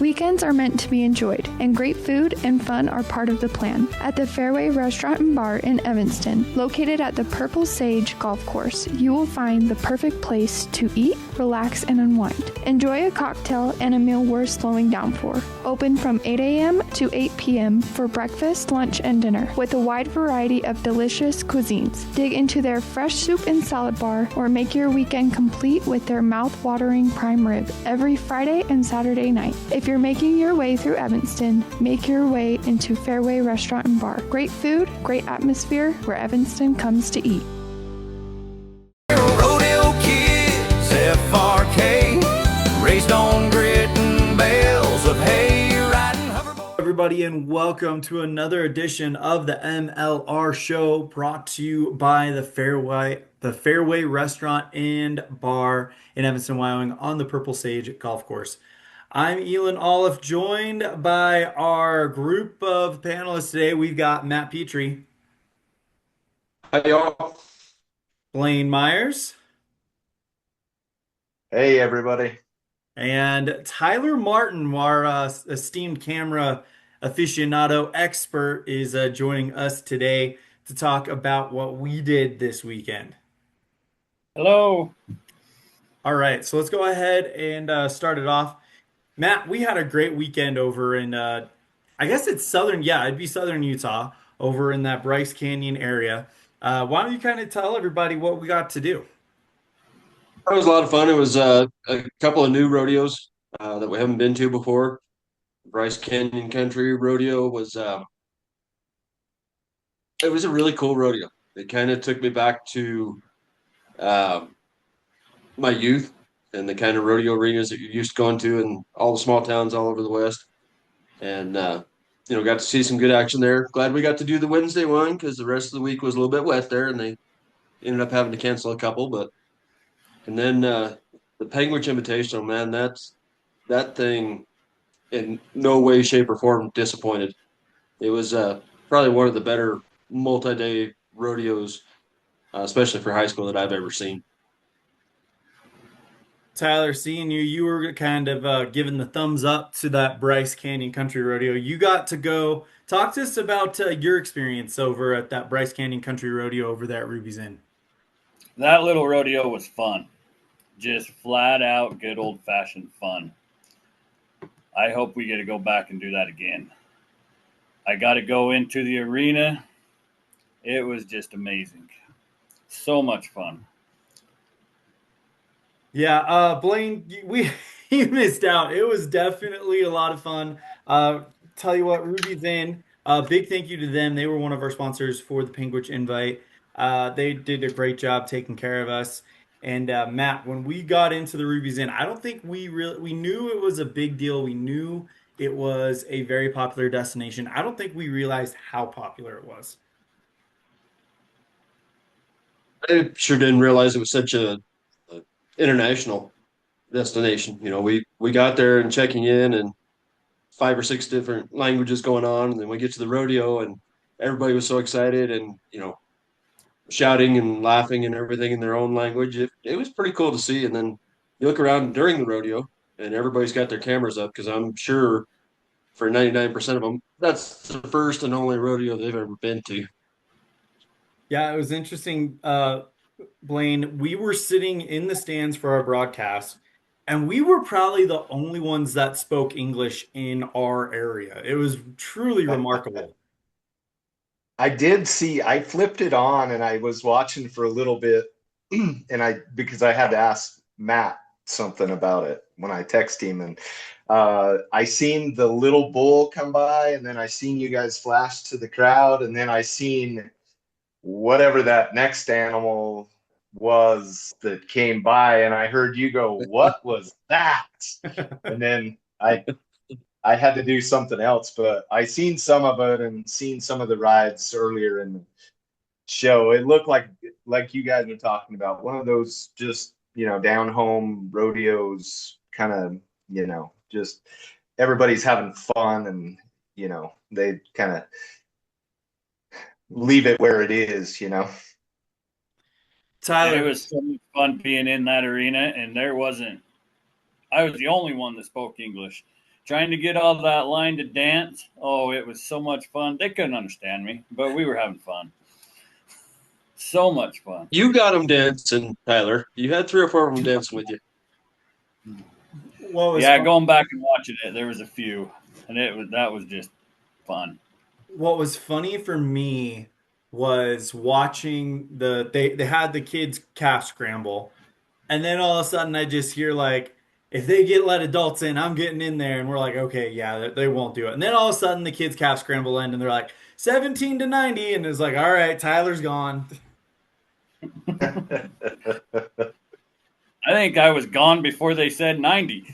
Weekends are meant to be enjoyed, and great food and fun are part of the plan. At the Fairway Restaurant and Bar in Evanston, located at the Purple Sage Golf Course, you will find the perfect place to eat, relax, and unwind. Enjoy a cocktail and a meal worth slowing down for. Open from 8 a.m. to 8 p.m. for breakfast, lunch, and dinner, with a wide variety of delicious cuisines. Dig into their fresh soup and salad bar, or make your weekend complete with their mouth-watering prime rib every Friday and Saturday night. If you're making your way through Evanston, make your way into Fairway Restaurant and Bar. Great food, great atmosphere, where Evanston comes to eat. Rodeo kids, FRK, raised on grit and bales of hay, riding hoverboard. Everybody, and welcome to another edition of the MLR Show, brought to you by the Fairway Restaurant and Bar in Evanston, Wyoming, on the Purple Sage Golf Course. I'm Elon Olive, joined by our group of panelists today. We've got Matt Petrie. Hi, y'all. Blaine Myers. Hey, everybody. And Tyler Martin, our esteemed camera aficionado expert, is joining us today to talk about what we did this weekend. Hello. All right, so let's go ahead and start it off. Matt, we had a great weekend over in, I guess it's southern Utah, over in that Bryce Canyon area. Why don't you kind of tell everybody what we got to do? It was a lot of fun. It was a couple of new rodeos that we haven't been to before. Bryce Canyon Country Rodeo was it was a really cool rodeo. It kind of took me back to my youth and the kind of rodeo arenas that you're used to going to in all the small towns all over the West. And got to see some good action there. Glad we got to do the Wednesday one because the rest of the week was a little bit wet there, and they ended up having to cancel a couple. And then the Panguitch Invitational, man, that thing in no way, shape, or form disappointed. It was probably one of the better multi-day rodeos, especially for high school, that I've ever seen. Tyler, seeing you were kind of giving the thumbs up to that Bryce Canyon Country Rodeo. You got to go. Talk to us about your experience over at that Bryce Canyon Country Rodeo over there at Ruby's Inn. That little rodeo was fun. Just flat out good old-fashioned fun. I hope we get to go back and do that again. I got to go into the arena. It was just amazing. So much fun. Yeah, Blaine, you missed out. It was definitely a lot of fun. Tell you what, Ruby's Inn, big thank you to them. They were one of our sponsors for the Panguitch Invite. They did a great job taking care of us. And Matt, when we got into the Ruby's Inn, I don't think we knew it was a big deal. We knew it was a very popular destination. I don't think we realized how popular it was. I sure didn't realize it was such a international destination. We got there and checking in, and 5 or 6 different languages going on, and then we get to the rodeo, and everybody was so excited and shouting and laughing and everything in their own language. It was pretty cool to see. And then you look around during the rodeo, and everybody's got their cameras up because I'm sure for 99% of them, that's the first and only rodeo they've ever been to. Yeah, it was interesting, Blaine. We were sitting in the stands for our broadcast, and we were probably the only ones that spoke English in our area. It was truly remarkable. I flipped it on and I was watching for a little bit because I had to ask Matt something about it when I text him, and I seen the little bull come by, and then I seen you guys flash to the crowd, and then I seen whatever that next animal was that came by, and I heard you go, "What was that?" And then I had to do something else, but I seen some of it and seen some of the rides earlier in the show. It looked like you guys were talking about, one of those just, down home rodeos, kind of, just everybody's having fun, and, they kind of leave it where it is, Tyler, it was so much fun being in that arena, and I was the only one that spoke English. trying to get all that line to dance. Oh, it was so much fun. They couldn't understand me, but we were having fun. So much fun. You got them dancing, Tyler. You had 3 or 4 of them dancing with you. What was Yeah, fun- going back and watching it, there was a few, and that was just fun. what was funny for me was watching they had the kids calf scramble, and then all of a sudden I just hear like, if they let adults in, I'm getting in there, and we're like, okay, yeah, they won't do it. And then all of a sudden the kids calf scramble in, and they're like 17-90, and it's like, all right, Tyler's gone. I think I was gone before they said 90.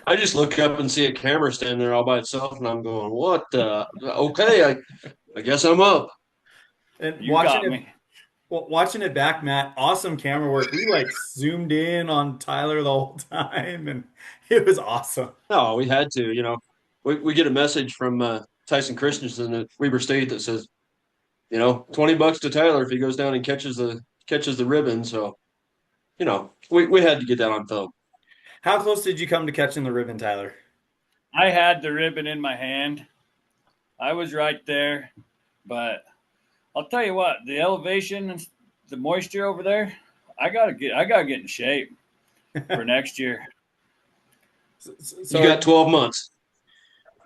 I just look up and see a camera standing there all by itself, and I'm going, "What? Okay, I guess I'm up." And You got me. watching it back, Matt, awesome camera work. We like zoomed in on Tyler the whole time, and it was awesome. No, we had to. We get a message from Tyson Christensen at Weber State that says, $20 to Tyler if he goes down and catches the ribbon. So, we had to get that on film. How close did you come to catching the ribbon, Tyler? I had the ribbon in my hand. I was right there, but I'll tell you what, the elevation and the moisture over there, I gotta get in shape for next year. So You got 12 months.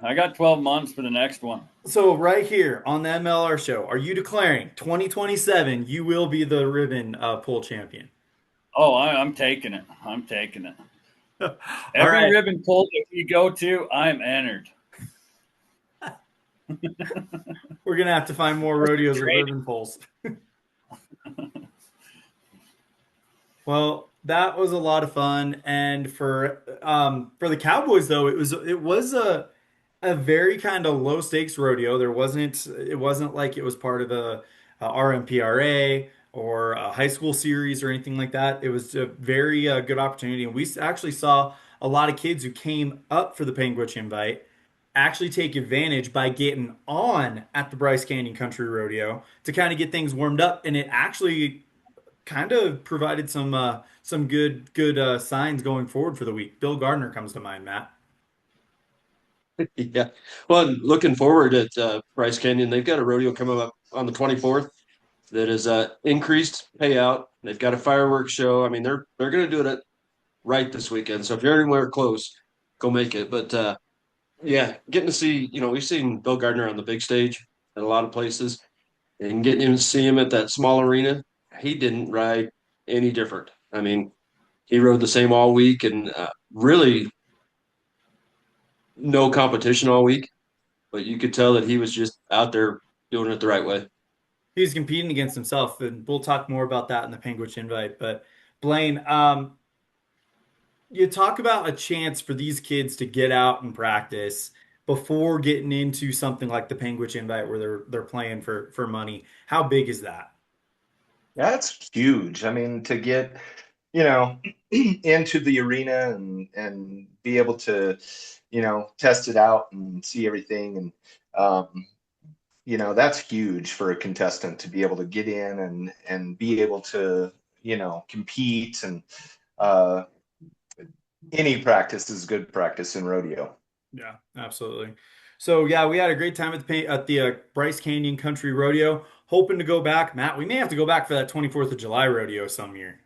I got 12 months for the next one. So right here on the MLR show, are you declaring 2027 you will be the ribbon pull champion? Oh, I'm taking it. I'm taking it. All Every right. ribbon pull that we go to, I'm entered. We're gonna have to find more rodeos with ribbon pulls. Well, that was a lot of fun, and for the Cowboys though, it was a very kind of low stakes rodeo. It wasn't like it was part of a RMPRA or a high school series or anything like that. It was a very good opportunity, and we actually saw a lot of kids who came up for the Panguitch Invite actually take advantage by getting on at the Bryce Canyon Country Rodeo to kind of get things warmed up, and it actually kind of provided some good signs going forward for the week. Bill Gardner comes to mind, Matt. Yeah. Well, looking forward at Bryce Canyon, they've got a rodeo coming up on the 24th that is increased payout. They've got a fireworks show. I mean, they're going to do it right this weekend. So if you're anywhere close, go make it. But yeah, getting to see, we've seen Bill Gardner on the big stage at a lot of places, and getting him to see him at that small arena, he didn't ride any different. I mean, he rode the same all week, and really no competition all week, but you could tell that he was just out there doing it the right way. He was competing against himself, and we'll talk more about that in the Panguitch Invite. But Blaine, you talk about a chance for these kids to get out and practice before getting into something like the Panguitch Invite where they're playing for money. How big is that? That's huge. I mean, to get, into the arena and be able to, test it out and see everything. And, that's huge for a contestant to be able to get in and be able to, compete. And any practice is good practice in rodeo. Yeah, absolutely. So yeah, we had a great time at the Bryce Canyon Country Rodeo. Hoping to go back, Matt. We may have to go back for that 24th of July rodeo some year.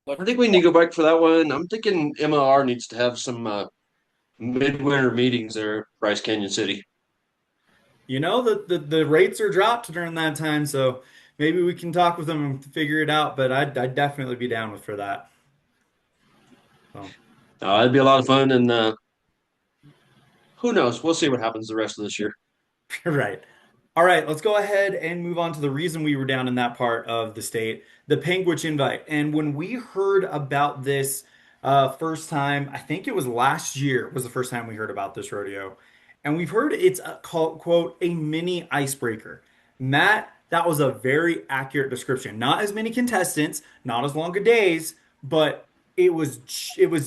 I think we need to go back for that one. I'm thinking MLR needs to have some midwinter meetings there at Bryce Canyon City. The rates are dropped during that time, so maybe we can talk with them and figure it out. But I'd definitely be down for that. So. It'd be a lot of fun, and who knows? We'll see what happens the rest of this year. Right. All right, let's go ahead and move on to the reason we were down in that part of the state, the Panguitch Invite. And when we heard about this first time, I think it was last year was the first time we heard about this rodeo. And we've heard it's quote, a mini icebreaker. Matt, that was a very accurate description. Not as many contestants, not as long a days, but it was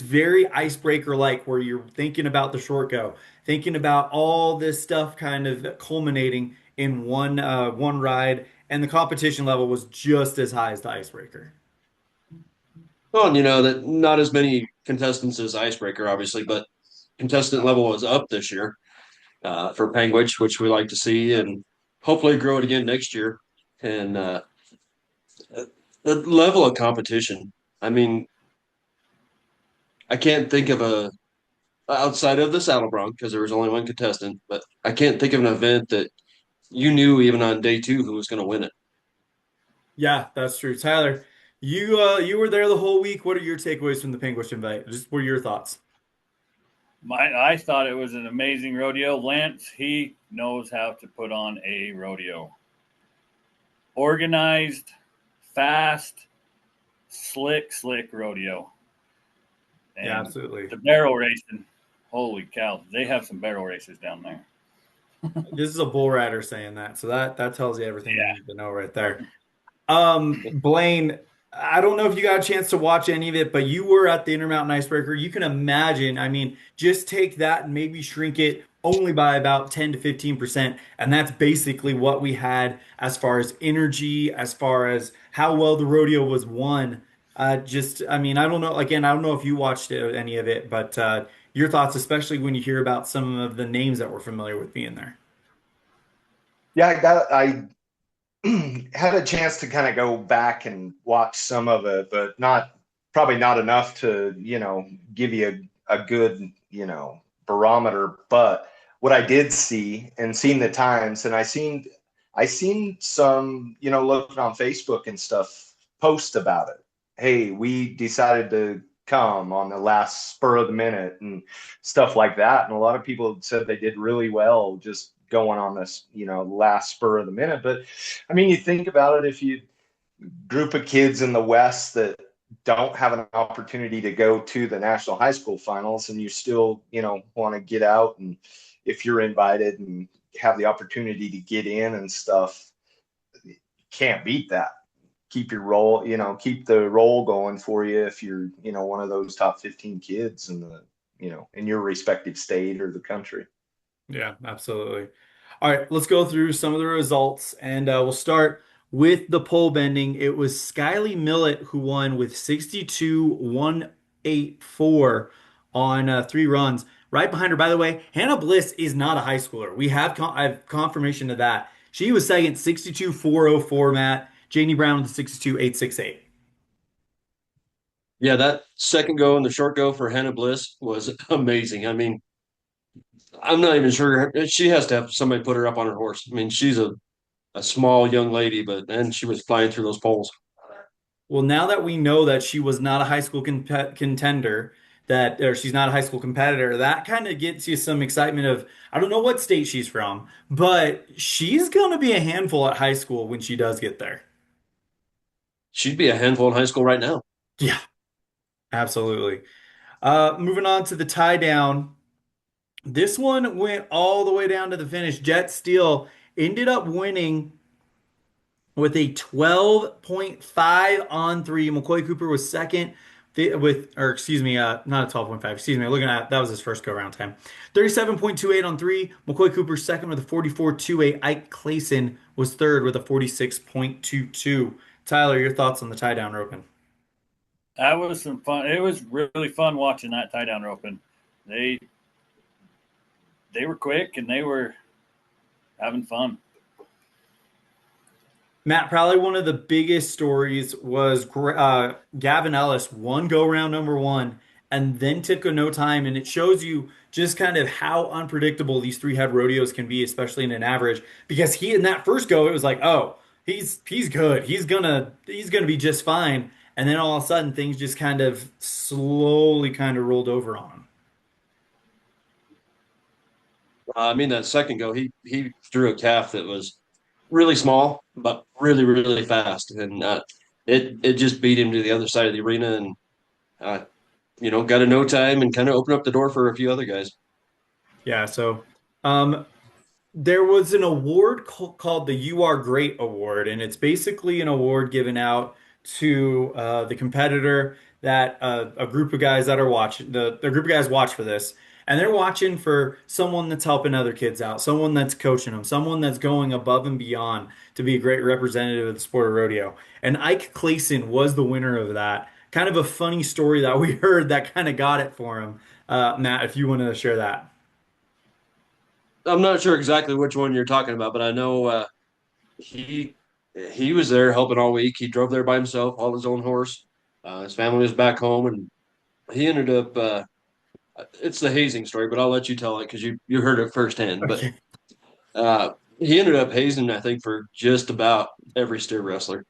very icebreaker like, where you're thinking about the short go, thinking about all this stuff kind of culminating in one ride, and the competition level was just as high as the icebreaker. Well, and that not as many contestants as Icebreaker, obviously, but contestant level is up this year for Panguitch, which we like to see, and hopefully grow it again next year. And the level of competition, I mean, I can't think of a outside of the saddle bronc because there was only one contestant, but I can't think of an event that you knew even on day two who was going to win it. Yeah, that's true. Tyler, you were there the whole week. What are your takeaways from the Panguitch Invite? Just what are your thoughts? I thought it was an amazing rodeo. Lance, he knows how to put on a rodeo. Organized, fast, slick rodeo. And Yeah, absolutely. the barrel racing, holy cow, they have some barrel races down there. This is a bull rider saying that, so that tells you everything you need to know right there. Blaine, I don't know if you got a chance to watch any of it, but you were at the Intermountain Icebreaker. You can imagine, I mean, just take that and maybe shrink it only by about 10 to 15%. And that's basically what we had as far as energy, as far as how well the rodeo was won. I mean, I don't know. Again, I don't know if you watched any of it, but your thoughts, especially when you hear about some of the names that we're familiar with being there. Yeah, I had a chance to kind of go back and watch some of it, but probably not enough to, give you a good, barometer. But what I did see and seen the times, and I seen some, looking on Facebook and stuff, post about it. Hey, we decided to come on the last spur of the minute and stuff like that. And a lot of people said they did really well just going on this, last spur of the minute. But I mean, you think about it, if you group of kids in the West that don't have an opportunity to go to the national high school finals, and you still, want to get out, and if you're invited and have the opportunity to get in and stuff, you can't beat that. Keep your roll, keep the roll going for you if you're, one of those top 15 kids in the, in your respective state or the country. Yeah, absolutely. All right, let's go through some of the results, and we'll start with the pole bending. It was Skyly Millett who won with 62,184 on 3 runs. Right behind her, by the way, Hannah Bliss is not a high schooler. I have confirmation of that. She was second, 62,404, Matt. Janie Brown with 62,868. Yeah, that second go and the short go for Hannah Bliss was amazing. I mean, I'm not even sure she has to have somebody put her up on her horse. I mean, she's a small young lady, but then she was flying through those poles. Well, now that we know that she was not a high school contender, or she's not a high school competitor, that kind of gets you some excitement of, I don't know what state she's from, but she's going to be a handful at high school when she does get there. She'd be a handful in high school right now. Yeah, absolutely. Moving on to the tie down. This one went all the way down to the finish. Jet Steel ended up winning with a 12.5 on 3. McCoy Cooper was second or excuse me, not a 12.5. Excuse me, looking at that was his first go around time. 37.28 on 3. McCoy Cooper second with a 44.28. Ike Clayson was third with a 46.22. Tyler, your thoughts on the tie down roping? That was some fun. It was really fun watching that tie down roping. They were quick and they were having fun. Matt, probably one of the biggest stories was Gavin Ellis, one go round number one, and then took a no time. And it shows you just kind of how unpredictable these three-head rodeos can be, especially in an average. Because he in that first go, it was like, oh, he's good. He's gonna be just fine. And then all of a sudden, things just kind of slowly kind of rolled over on him. I mean, that second go, he threw a calf that was really small, but really, really fast. And it just beat him to the other side of the arena and, got a no time and kind of opened up the door for a few other guys. Yeah, so there was an award called the You Are Great Award, and it's basically an award given out to the competitor that a group of guys that are watching, the group of guys watch for this. And they're watching for someone that's helping other kids out, someone that's coaching them, someone that's going above and beyond to be a great representative of the sport of rodeo. And Ike Clayson was the winner of that. kind of a funny story that we heard that kind of got it for him. Matt, if you want to share that. I'm not sure exactly which one you're talking about, but I know he he was there helping all week. He drove there by himself, all his own horse. His family was back home, and he ended up. It's the hazing story, but I'll let you tell it because you heard it firsthand. But Okay. uh, he ended up hazing, I think, for just about every steer wrestler.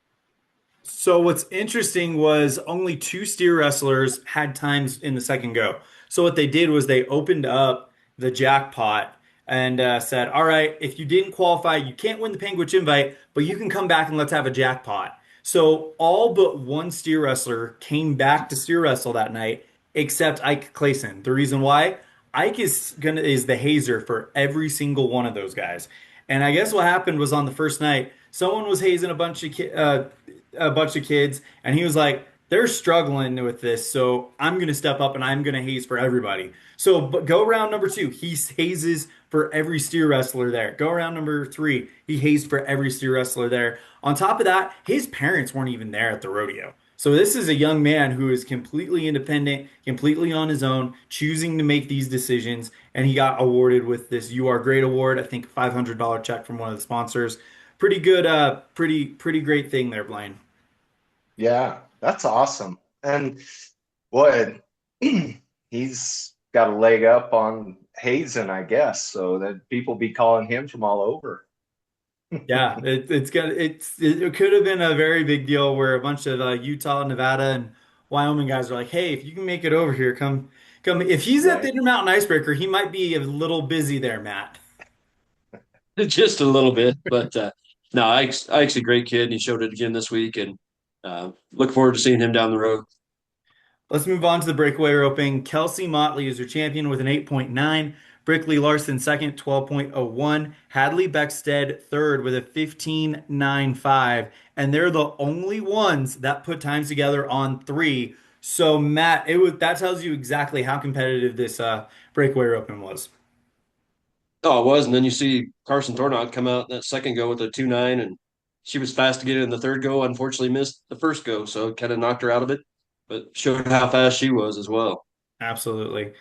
So what's interesting was only two steer wrestlers had times in the second go. So what they did was they opened up the jackpot and said, "All right, if you didn't qualify, you can't win the Panguitch Invite, but you can come back and let's have a jackpot." So all but one steer wrestler came back to steer wrestle that night, except Ike Clayson. The reason why Ike is the hazer for every single one of those guys. And I guess what happened was on the first night, someone was hazing a bunch of kids, and he was like, "They're struggling with this, so I'm going to step up and I'm going to haze for everybody." So, but go round number two, he hazes for every steer wrestler there. Go round number three, he hazed for every steer wrestler there. On top of that, his parents weren't even there at the rodeo. So this is a young man who is completely independent, completely on his own, choosing to make these decisions, and he got awarded with this "You Are Great" award. I think $500 check from one of the sponsors. Pretty good, pretty great thing there, Blaine. Yeah, that's awesome. And what he's got a leg up on Hazen, I guess, so that people be calling him from all over. Yeah, it could have been a very big deal where a bunch of Utah, Nevada, and Wyoming guys are like, "Hey, if you can make it over here, come." If he's at the Right. Intermountain Icebreaker, he might be a little busy there, Matt. Just a little bit, but no, Ike's a great kid, and he showed it again this week, and look forward to seeing him down the road. Let's move on to the breakaway roping. Kelsey Motley is your champion with an 8.9. Brickley Larson second, 12.01. Hadley Beckstead third with a 15.95. And they're the only ones that put times together on three. So Matt, that tells you exactly how competitive this breakaway roping was. Oh, it was, and then you see Carson Thornott come out in that second go with a 2.9, and she was fast to get in the third go. Unfortunately, missed the first go, so it kind of knocked her out of it, but showed how fast she was as well. Absolutely.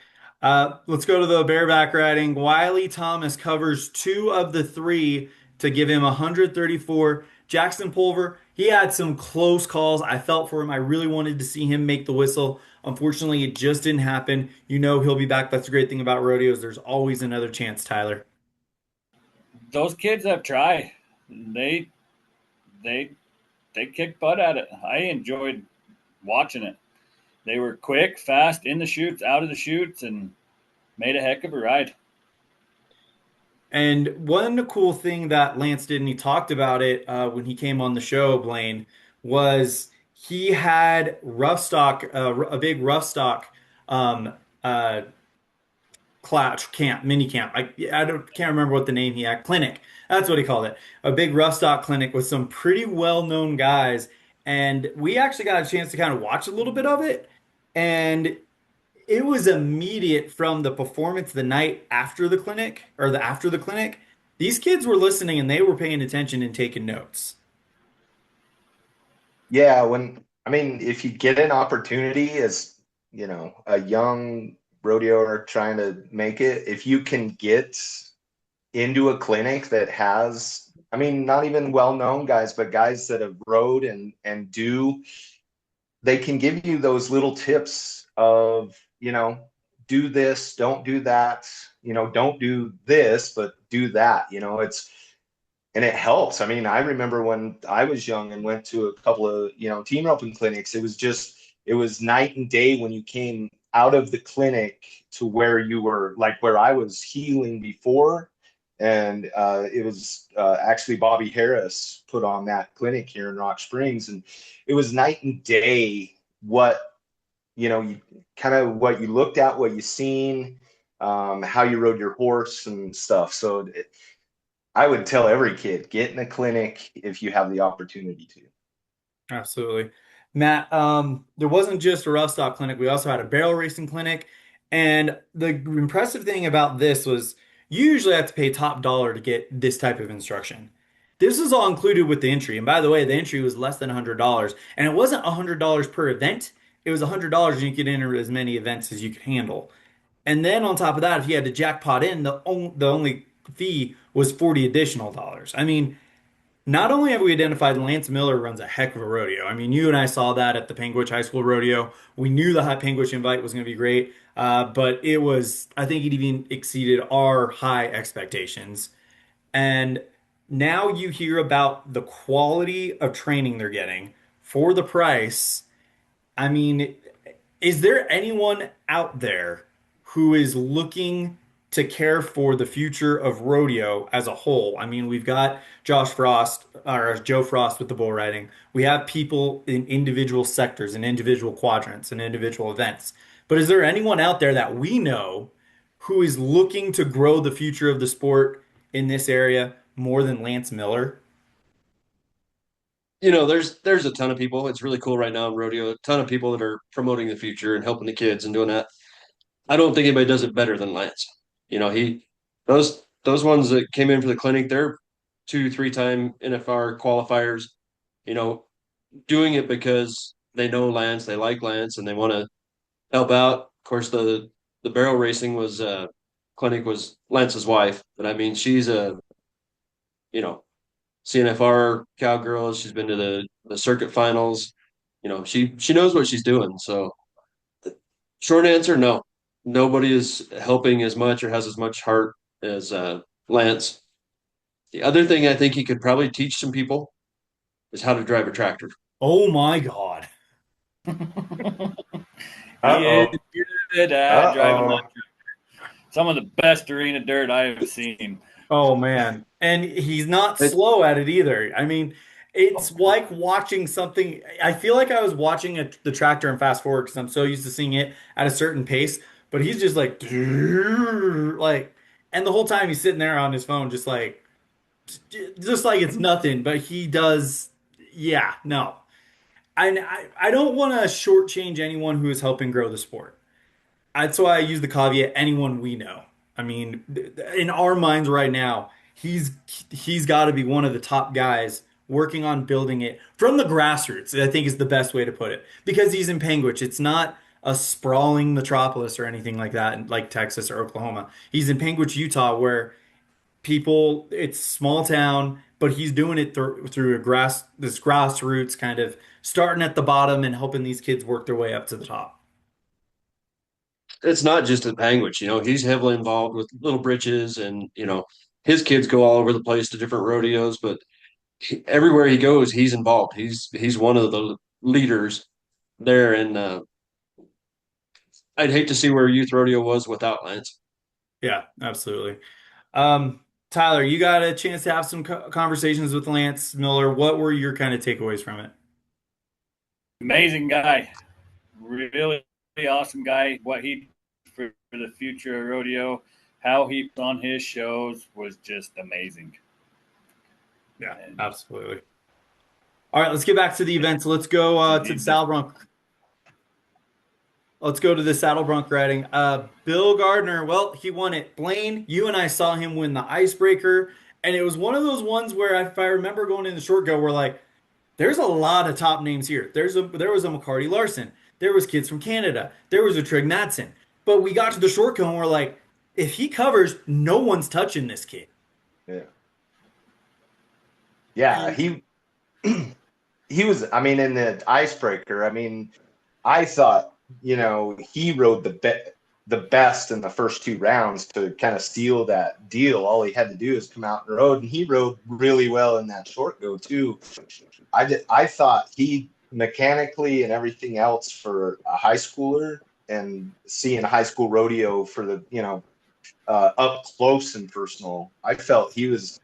Let's go to the bareback riding. Wiley Thomas covers two of the three to give him 134. Jackson Pulver, he had some close calls. I felt for him. I really wanted to see him make the whistle. Unfortunately, it just didn't happen. You know he'll be back. That's the great thing about rodeos. There's always another chance, Tyler. Those kids have tried. They they kicked butt at it. I enjoyed watching it. They were quick, fast, in the chutes, out of the chutes, and made a heck of a ride. And one cool thing that Lance did, and he talked about it when he came on the show, Blaine, was he had rough stock, a big rough stock um, uh, class camp, mini camp. Can't remember what the name he had. Clinic. That's what he called it. A big rough stock clinic with some pretty well-known guys. And we actually got a chance to kind of watch a little bit of it. And it was immediate from the performance the night after the clinic or the after the clinic. These kids were listening and they were paying attention and taking notes. Yeah, if you get an opportunity as, a young rodeoer trying to make it, if you can get into a clinic that has, not even well-known guys, but guys that have rode and they can give you those little tips of, do this, don't do that, don't do this, but do that, and it helps. I remember when I was young and went to a couple of, team roping clinics, it was night and day when you came out of the clinic to where you were, like where I was healing before. And it was actually Bobby Harris put on that clinic here in Rock Springs. And it was night and day what, you kind of what you looked at, what you seen, how you rode your horse and stuff. So I would tell every kid, get in a clinic if you have the opportunity to. Absolutely. Matt, there wasn't just a rough stock clinic. We also had a barrel racing clinic. And the impressive thing about this was you usually have to pay top dollar to get this type of instruction. This is all included with the entry. And by the way, the entry was less than $100. And it wasn't $100 per event. it was $100 and you could enter as many events as you could handle. And then on top of that, if you had to jackpot in, the only fee was 40 additional dollars. I mean, not only have we identified Lance Miller runs a heck of a rodeo. I mean, you and I saw that at the Panguitch High School Rodeo. We knew the high Panguitch Invite was going to be great, but it was, I think it even exceeded our high expectations. And now you hear about the quality of training they're getting for the price. I mean, is there anyone out there who is looking to care for the future of rodeo as a whole? I mean, we've got Josh Frost or Joe Frost with the bull riding. We have people in individual sectors and individual quadrants and individual events. But is there anyone out there that we know who is looking to grow the future of the sport in this area more than Lance Miller? There's a ton of people. It's really cool right now in rodeo. A ton of people that are promoting the future and helping the kids and doing that. I don't think anybody does it better than Lance. He those ones that came in for the clinic, they're 2, 3 time NFR qualifiers. You know, doing it because they know Lance, they like Lance, and they want to help out. Of course, the barrel racing was clinic was Lance's wife, but I mean, she's a you know CNFR cowgirl. She's been to the circuit finals. She knows what she's doing. So, short answer, no. Nobody is helping as much or has as much heart as Lance. The other thing I think he could probably teach some people is how to drive a tractor. Oh my God. He is Uh-oh. good at driving Uh-oh. that tractor. Some of the best arena dirt I have seen. Oh man. And he's not It, slow at it either. I mean, it's like watching something. I feel like I was watching the tractor in fast forward because I'm so used to seeing it at a certain pace, but he's just like, and the whole time he's sitting there on his phone, just like it's nothing, but he does. Yeah, no. I don't want to shortchange anyone who is helping grow the sport. That's why I use the caveat anyone we know. I mean, in our minds right now, he's got to be one of the top guys working on building it from the grassroots. I think is the best way to put it because he's in Panguitch. It's not a sprawling metropolis or anything like that, like Texas or Oklahoma. He's in Panguitch, Utah, where it's small town, but he's doing it through this grassroots kind of starting at the bottom and helping these kids work their way up to the top. it's not just at Panguitch. He's heavily involved with Little Britches, and his kids go all over the place to different rodeos. But everywhere he goes, he's involved. He's one of the leaders there, and I'd hate to see where youth rodeo was without Lance. Yeah, absolutely. Tyler, you got a chance to have some conversations with Lance Miller. What were your kind of takeaways from it? Amazing guy. Really awesome guy. What he for the future of rodeo, how he put on his shows was just amazing. Yeah, absolutely. All right, let's get back to the events. Let's go to the saddle bronc. Let's go to the saddle bronc riding. Bill Gardner, well, he won it. Blaine, you and I saw him win the icebreaker, and it was one of those ones where, if I remember going in the short go, we're like, there's a lot of top names here. There was a McCarty Larson. There was kids from Canada. There was a Trig Madsen. But we got to the short go and we're like, if he covers, no one's touching this kid. Yeah. Yeah, he was, I mean, in the icebreaker, I mean, I thought, he rode the best in the first 2 rounds to kind of seal that deal. All he had to do is come out and rode, and he rode really well in that short go too. I thought he mechanically and everything else for a high schooler and seeing a high school rodeo for the, up close and personal, I felt he was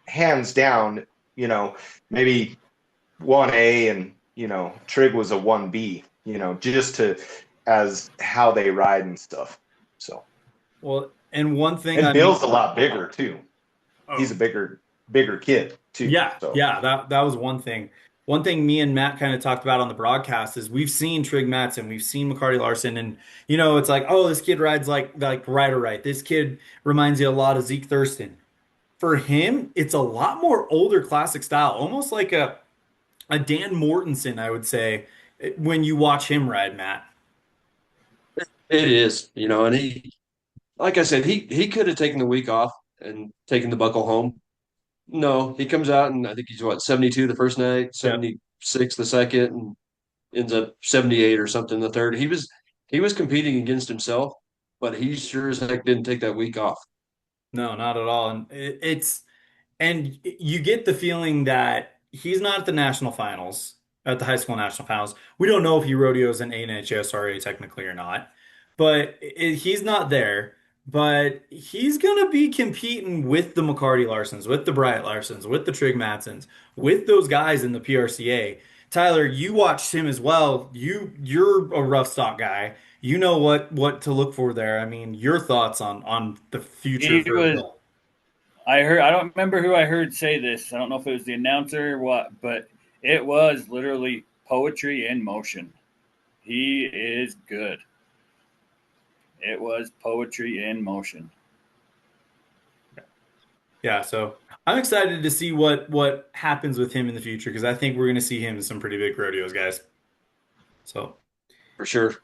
hands down, maybe 1A and, Trig was a 1B, just as how they ride and stuff. So, well, and one thing, and Bill's a lot bigger too. Oh. He's a bigger kid too. Yeah, so. yeah, that was one thing. One thing me and Matt kind of talked about on the broadcast is we've seen Trig Madsen, we've seen McCarty Larson, and it's like, oh, this kid rides like rider right. This kid reminds you a lot of Zeke Thurston. For him, it's a lot more older classic style, almost like a Dan Mortensen, I would say, when you watch him ride, Matt. It is, and he, like I said, he could have taken the week off and taken the buckle home. No, he comes out and I think he's what, 72 the first night, Yep. 76 the second, and ends up 78 or something the third. He was competing against himself, but he sure as heck didn't take that week off. No, not at all. And and you get the feeling that he's not at the national finals, at the high school national finals. We don't know if he rodeos in ANHSRA technically or not, but he's not there. But he's gonna be competing with the McCarty Larsons, with the Bryant Larsons, with the Trig Matsons, with those guys in the PRCA. Tyler, you watched him as well. You're a rough stock guy. You know what to look for there. I mean, your thoughts on the future He for was. Bill. I don't remember who I heard say this. I don't know if it was the announcer or what, but it was literally poetry in motion. He is good. It was poetry in motion. Yeah, so I'm excited to see what happens with him in the future because I think we're going to see him in some pretty big rodeos, guys. So For sure.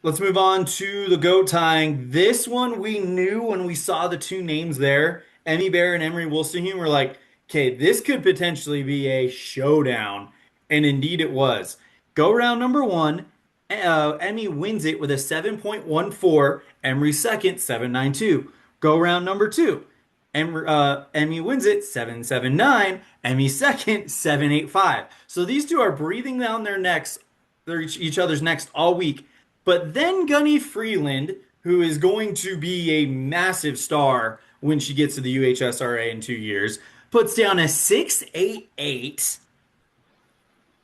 let's move on to the goat tying. This one we knew when we saw the two names there, Emmy Bear and Emery Wolstenholme. We're like, okay, this could potentially be a showdown, and indeed it was. Go round number one. Emmy wins it with a 7.14. Emery second, 7.92. Go round number two. Emmy wins it 7.79. Emmy second 7.85. So these two are breathing down their necks, each other's necks all week. But then Gunny Freeland, who is going to be a massive star when she gets to the UHSRA in 2 years, puts down a 6.88.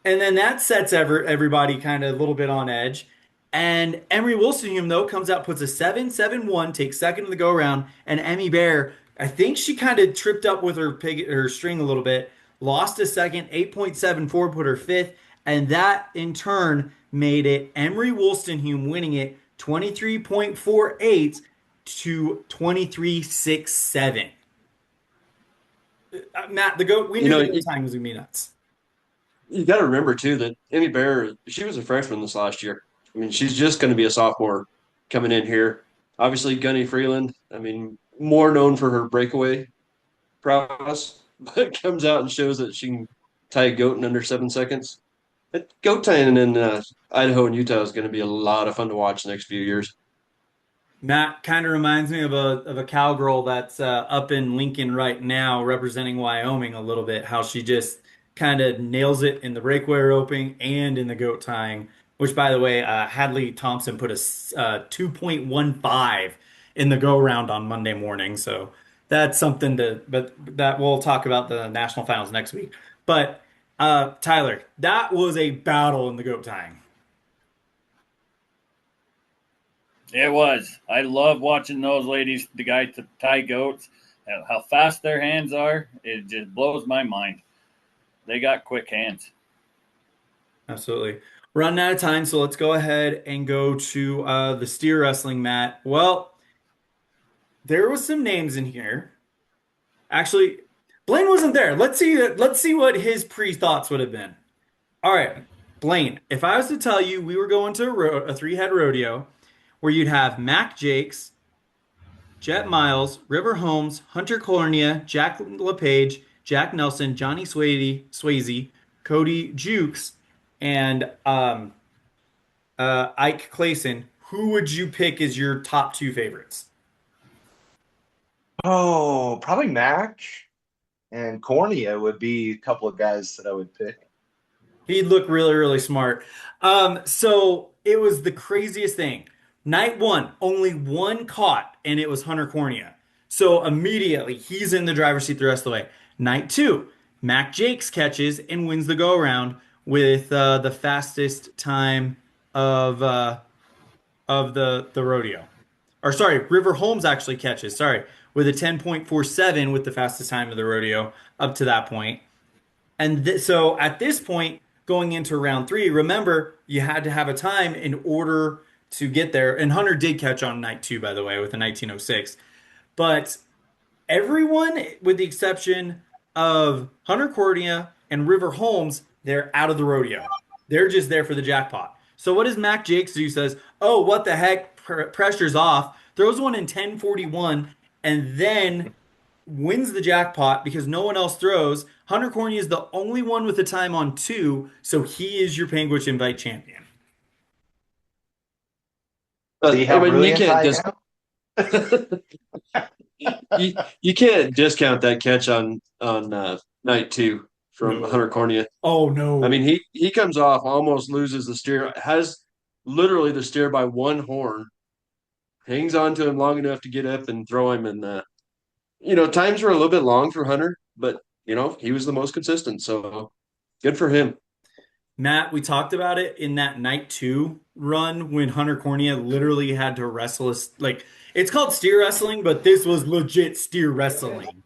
And then that sets everybody kind of a little bit on edge. And Emery Wolstenholme, though, comes out, puts a 7.71, takes second in the go round. And Emmy Bear, I think she kind of tripped up with her string a little bit, lost a second, 8.74, put her fifth. And that in turn made it Emery Wolstenholme winning it 23.48 to 23.67. Matt, we knew the time was going to be nuts. You got to remember too that Emmy Bear, she was a freshman this last year. I mean, she's just going to be a sophomore coming in here. Obviously, Gunny Freeland, I mean, more known for her breakaway prowess, but comes out and shows that she can tie a goat in under 7 seconds. But goat tying in Idaho and Utah is going to be a lot of fun to watch the next few years. Matt kind of reminds me of a cowgirl that's up in Lincoln right now, representing Wyoming a little bit. How she just kind of nails it in the breakaway roping and in the goat tying. Which, by the way, Hadley Thompson put a 2.15 in the go round on Monday morning. So that's something but that we'll talk about the national finals next week. But Tyler, that was a battle in the goat tying. It was. I love watching those ladies, the guy to tie goats, how fast their hands are. It just blows my mind. They got quick hands. Absolutely. We're running out of time, so let's go ahead and go to the steer wrestling, Matt. Well, there was some names in here. Actually, Blaine wasn't there. Let's see what his pre-thoughts would have been. All right, Blaine, if I was to tell you we were going to a three-head rodeo where you'd have Mac Jakes, Jet Miles, River Holmes, Hunter Cornea, Jack LePage, Jack Nelson, Johnny Swayze, Cody Jukes, and Ike Clayson, who would you pick as your top two favorites? Oh, probably Mac and Cornea would be a couple of guys that I would pick. He'd look really, really smart. So it was the craziest thing. Night one, only one caught, and it was Hunter Cornea. So immediately, he's in the driver's seat the rest of the way. Night two, Mac Jakes catches and wins the go-around with the fastest time of the rodeo. Or sorry, River Holmes actually catches, with a 10.47 with the fastest time of the rodeo up to that point. And so at this point, going into round three, remember, you had to have a time in order to get there. And Hunter did catch on night two, by the way, with a 19.06. But everyone, with the exception of Hunter Cornea and River Holmes, they're out of the rodeo. They're just there for the jackpot. So what does Mac Jakes do? Says, "Oh, what the heck? Pressure's off." Throws one in 1041 and then wins the jackpot because no one else throws. Hunter Corney is the only one with the time on 2, so he is your Panguitch Invite champion. See how I mean, you brilliant can't I just am? you can't discount that catch on night 2 from No. Hunter Cornea. Oh no. I mean, he comes off, almost loses the steer, has literally the steer by one horn, hangs on to him long enough to get up and throw him. And times were a little bit long for Hunter, but he was the most consistent. So good for him. Matt, we talked about it in that night 2 run when Hunter Cornea literally had to wrestle us. Like, it's called steer wrestling, but this was legit steer wrestling.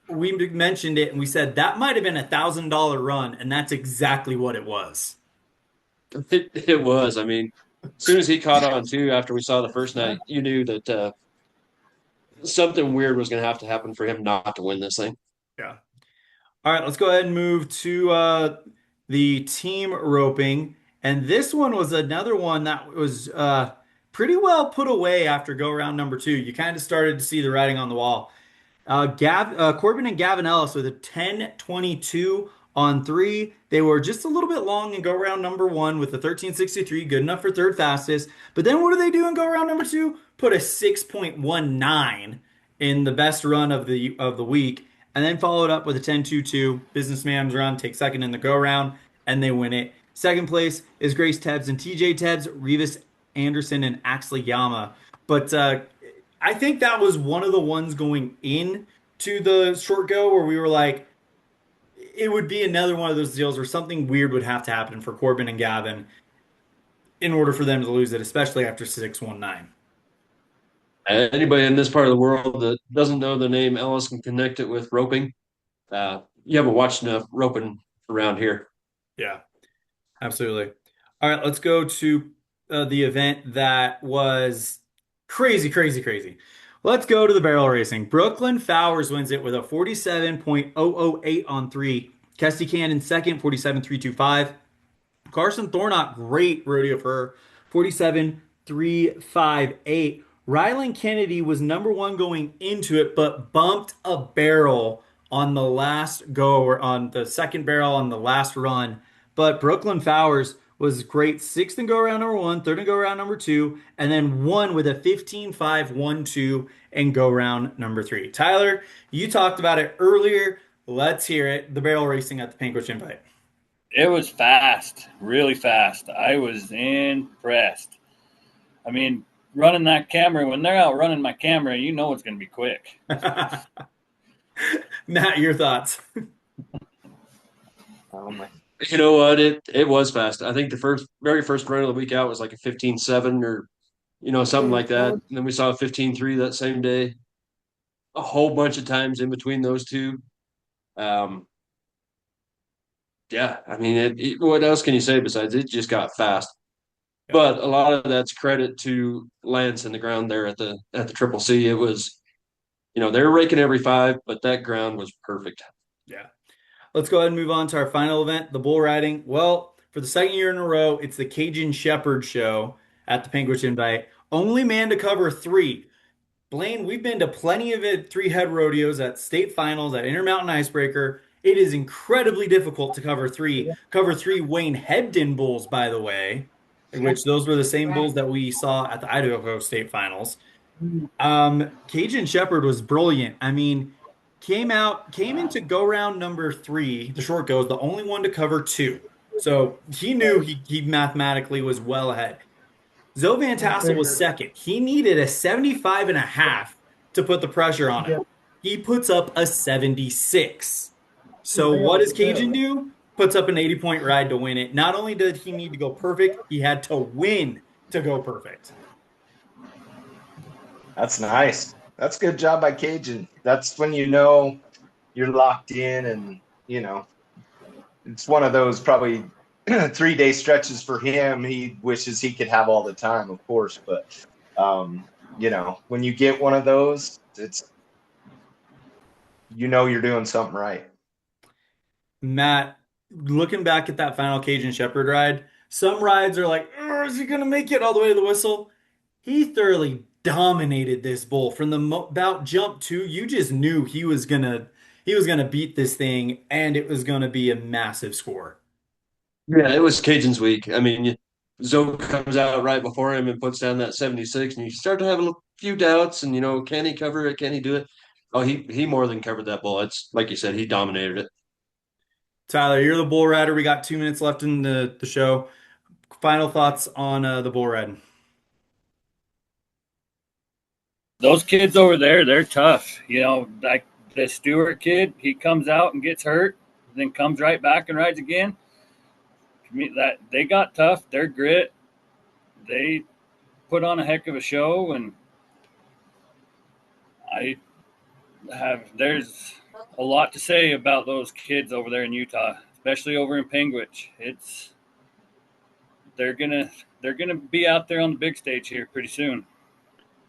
We mentioned it and we said that might have been $1,000 run, and that's exactly what it was. It was. I mean, as soon as he caught on too, after we saw the first night, you knew that something weird was going to have to happen for him not to win this thing. Yeah. All right, let's go ahead and move to the team roping. And this one was another one that was pretty well put away after go around number 2. You kind of started to see the writing on the wall. Corbin and Gavin Ellis with a 10:22 on 3. They were just a little bit long in go around number 1 with a 13:63, good enough for third fastest. But then what do they do in go around number 2? Put a 6.19 in the best run of the week, and then followed up with a 10:22 businessman's run, take second in the go around, and they win it. Second place is Grace Tebbs and TJ Tebbs, Revis Anderson, and Axley Yama. But I think that was one of the ones going in to the short go where we were like, it would be another one of those deals where something weird would have to happen for Corbin and Gavin in order for them to lose it, especially after 619. Anybody in this part of the world that doesn't know the name Ellis can connect it with roping. You haven't watched enough roping around here. Yeah, absolutely. All right, let's go to the event that was crazy, crazy, crazy. Let's go to the barrel racing. Brooklyn Fowers wins it with a 47.008 on 3. Kesty Cannon second, 47.325. Carson Thornott, great rodeo for her, 47.358. Rylan Kennedy was number 1 going into it, but bumped a barrel on the last go, or on the second barrel on the last run. But Brooklyn Fowers was great. 6th in go around number 1, 3rd in go around number 2, and then won with a 15.512 in go round number 3. Tyler, you talked about it earlier. Let's hear it. The barrel racing at the Panguitch Invite. It was fast, really fast. I was impressed. I mean, running that camera, when they're out running my camera, you know it's going to be quick. Matt, your thoughts? Oh my. You know what? It was fast. I think the very first run of the week out was like a 15.7 or something like that. And then we saw a 15.3 that same day. A whole bunch of times in between those two. Yeah, I mean, what else can you say besides it just got fast? Yeah. But a lot of that's credit to Lance and the ground there at the Triple C. It was, they were raking every 5, but that ground was perfect. Yeah. Let's go ahead and move on to our final event, the bull riding. Well, for the second year in a row, it's the Cajun Shepherd Show at the Panguitch Invite. Only man to cover 3. Blaine, we've been to plenty of 3-head rodeos at state finals, at Intermountain Icebreaker. It is incredibly difficult to cover 3. Cover 3 Wayne Hebden bulls, by the way, which those were the same bulls that we saw at the Idaho State Finals. Cajun Shepherd was brilliant. I mean, came into go round number 3, the short goes, the only one to cover 2. So he knew he mathematically was well ahead. Zoe Van Tassel was second. He needed a 75.5 to put the pressure on him. He puts up a 76. So what does Cajun do? Puts up an 80-point ride to win it. Not only did he need to go perfect, he had to win to go perfect. That's nice. That's a good job by Cajun. That's when you know you're locked in, and it's one of those probably 3-day stretches for him. He wishes he could have all the time, of course, but when you get one of those, it's you're doing something right. Matt, looking back at that final Cajun Shepherd ride, some rides are like, is he gonna make it all the way to the whistle? He thoroughly dominated this bull from the about jump two. You just knew he was gonna beat this thing, and it was gonna be a massive score. Yeah, it was Cajun's week. I mean, Zoe comes out right before him and puts down that 76, and you start to have a few doubts. And can he cover it? Can he do it? Oh, he more than covered that bull. It's like you said, he dominated it. Tyler, you're the bull rider. We got 2 minutes left in the show. Final thoughts on the bull riding. Those kids over there, they're tough. Like the Stewart kid, he comes out and gets hurt, then comes right back and rides again. To me, that they got tough. They're grit. They put on a heck of a show, and there's a lot to say about those kids over there in Utah, especially over in Panguitch. They're gonna be out there on the big stage here pretty soon.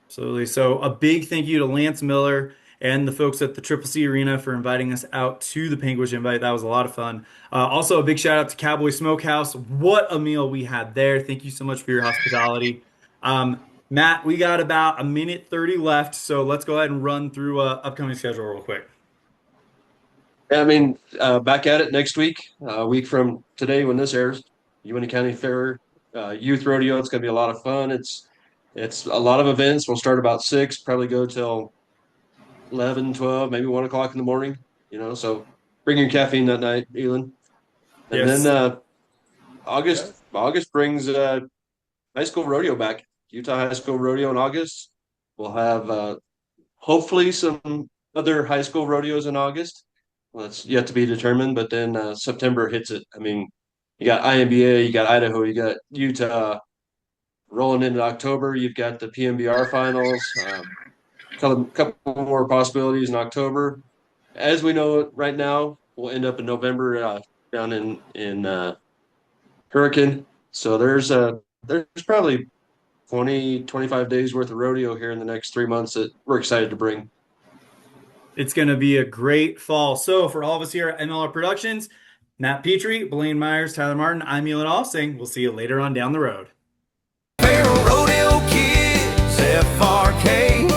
Absolutely. So a big thank you to Lance Miller and the folks at the Triple C Arena for inviting us out to the Panguitch Invite. That was a lot of fun. Also, a big shout out to Cowboy Smokehouse. What a meal we had there. Thank you so much for your hospitality. Matt, we got about a minute 30 left, so let's go ahead and run through upcoming schedule real quick. Yeah, I mean, back at it next week, a week from today when this airs, UNT County Fair Youth Rodeo. It's going to be a lot of fun. It's a lot of events. We'll start about 6, probably go till 11, 12, maybe 1 o'clock in the morning, so bring your caffeine that night, Elon. And Yes. then August brings high school rodeo back. Utah High School Rodeo in August. We'll have hopefully some other high school rodeos in August. Well, that's yet to be determined, but then September hits it. I mean, you got IMBA, you got Idaho, you got Utah. Rolling into October, you've got the PMBR finals. Couple more possibilities in October. As we know it right now, we'll end up in November down in Hurricane. So there's probably 20, 25 days worth of rodeo here in the next 3 months that we're excited to bring. It's going to be a great fall. So for all of us here at MLR Productions, Matt Petrie, Blaine Myers, Tyler Martin, I'm Elon Offsing. We'll see you later on down the road. Rodeo kids, FRK,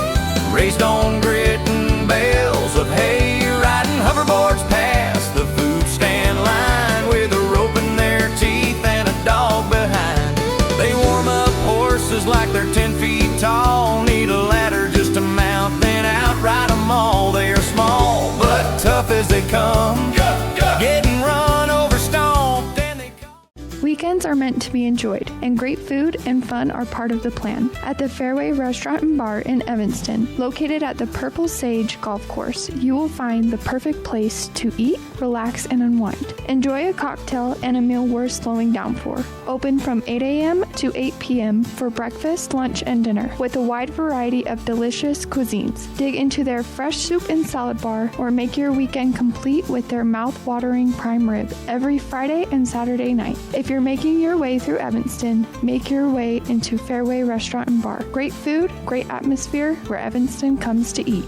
raised on grit and bales of hay, riding hoverboards past the food stand line with a rope in their teeth and a dog behind. They warm up horses like they're 10 feet tall, need a ladder just to mount, then outride them all. They are small, but tough as they come, getting run over, stomped, and they come. Weekends are meant to be enjoyed, and great food and fun are part of the plan. At the Fairway Restaurant and Bar in Evanston, located at the Purple Sage Golf Course, you will find the perfect place to eat, relax, and unwind. Enjoy a cocktail and a meal worth slowing down for. Open from 8 a.m. to 8 p.m. for breakfast, lunch, and dinner, with a wide variety of delicious cuisines. Dig into their fresh soup and salad bar, or make your weekend complete with their mouth-watering prime rib every Friday and Saturday night. If you're making your way through Evanston, make your way into Fairway Restaurant and Bar. Great food, great atmosphere, where Evanston comes to eat.